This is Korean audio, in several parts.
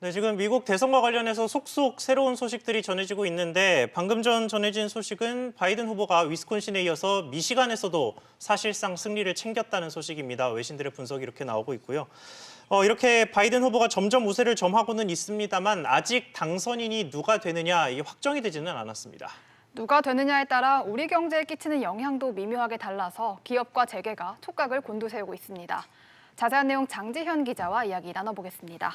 네, 지금 미국 대선과 관련해서 속속 새로운 소식들이 전해지고 있는데 방금 전 전해진 소식은 바이든 후보가 위스콘신에 이어서 미시간에서도 사실상 승리를 챙겼다는 소식입니다. 외신들의 분석이 이렇게 나오고 있고요. 이렇게 바이든 후보가 점점 우세를 점하고는 있습니다만 아직 당선인이 누가 되느냐 이게 확정이 되지는 않았습니다. 누가 되느냐에 따라 우리 경제에 끼치는 영향도 미묘하게 달라서 기업과 재계가 촉각을 곤두세우고 있습니다. 자세한 내용 장지현 기자와 이야기 나눠보겠습니다.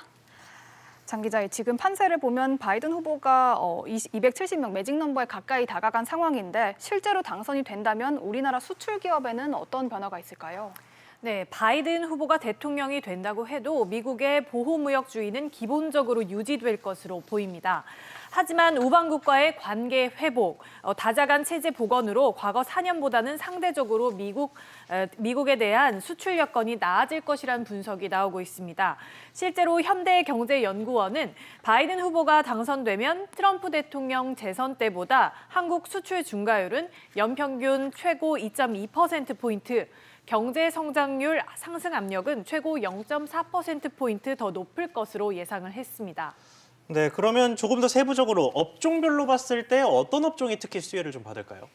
장 기자, 지금 판세를 보면 바이든 후보가 270명 매직 넘버에 가까이 다가간 상황인데 실제로 당선이 된다면 우리나라 수출 기업에는 어떤 변화가 있을까요? 네, 바이든 후보가 대통령이 된다고 해도 미국의 보호무역주의는 기본적으로 유지될 것으로 보입니다. 하지만 우방국과의 관계 회복, 다자간 체제 복원으로 과거 4년보다는 상대적으로 미국에 대한 수출 여건이 나아질 것이라는 분석이 나오고 있습니다. 실제로 현대경제연구원은 바이든 후보가 당선되면 트럼프 대통령 재선 때보다 한국 수출 증가율은 연평균 최고 2.2%포인트, 경제 성장률 상승 압력은 최고 0.4%포인트 더 높을 것으로 예상을 했습니다. 네, 그러면 조금 더 세부적으로 업종별로 봤을 때 어떤 업종이 특히 수혜를 좀 받을까요?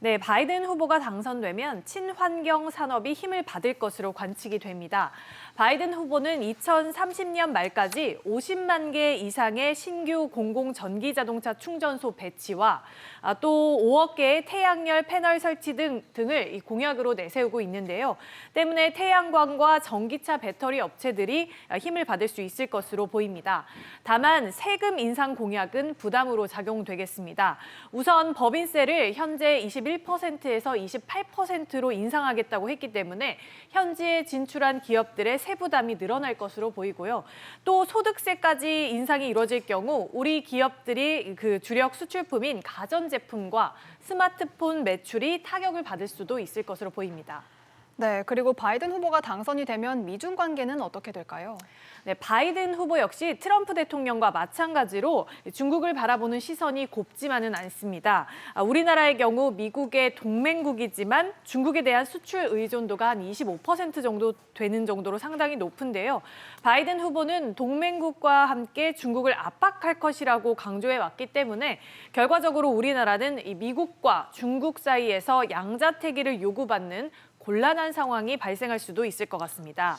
네, 바이든 후보가 당선되면 친환경 산업이 힘을 받을 것으로 관측이 됩니다. 바이든 후보는 2030년 말까지 50만 개 이상의 신규 공공 전기 자동차 충전소 배치와 또 5억 개의 태양열 패널 설치 등을 공약으로 내세우고 있는데요. 때문에 태양광과 전기차 배터리 업체들이 힘을 받을 수 있을 것으로 보입니다. 다만 세금 인상 공약은 부담으로 작용되겠습니다. 우선 법인세를 현재 21%에서 28%로 인상하겠다고 했기 때문에 현지에 진출한 기업들의 세부담이 늘어날 것으로 보이고요. 또 소득세까지 인상이 이루어질 경우 우리 기업들이 그 주력 수출품인 가전제품과 스마트폰 매출이 타격을 받을 수도 있을 것으로 보입니다. 네, 그리고 바이든 후보가 당선이 되면 미중 관계는 어떻게 될까요? 네, 바이든 후보 역시 트럼프 대통령과 마찬가지로 중국을 바라보는 시선이 곱지만은 않습니다. 우리나라의 경우 미국의 동맹국이지만 중국에 대한 수출 의존도가 한 25% 정도 되는 정도로 상당히 높은데요. 바이든 후보는 동맹국과 함께 중국을 압박할 것이라고 강조해 왔기 때문에 결과적으로 우리나라는 미국과 중국 사이에서 양자태기를 요구받는 곤란한 상황이 발생할 수도 있을 것 같습니다.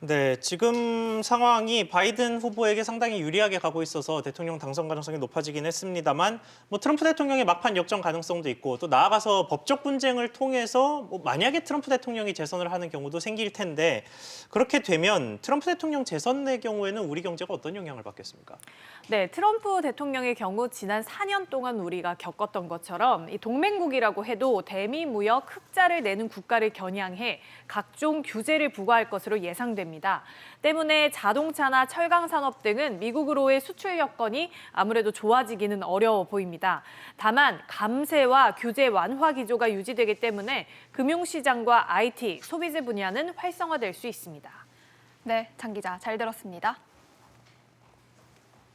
네, 지금 상황이 바이든 후보에게 상당히 유리하게 가고 있어서 대통령 당선 가능성이 높아지긴 했습니다만 트럼프 대통령의 막판 역전 가능성도 있고 또 나아가서 법적 분쟁을 통해서 만약에 트럼프 대통령이 재선을 하는 경우도 생길 텐데 그렇게 되면 트럼프 대통령 재선의 경우에는 우리 경제가 어떤 영향을 받겠습니까? 네, 트럼프 대통령의 경우 지난 4년 동안 우리가 겪었던 것처럼 이 동맹국이라고 해도 대미 무역 흑자를 내는 국가를 겨냥해 각종 규제를 부과할 것으로 예상됩니다. 때문에 자동차나 철강 산업 등은 미국으로의 수출 여건이 아무래도 좋아지기는 어려워 보입니다. 다만 감세와 규제 완화 기조가 유지되기 때문에 금융시장과 IT, 소비재 분야는 활성화될 수 있습니다. 네, 장 기자 잘 들었습니다.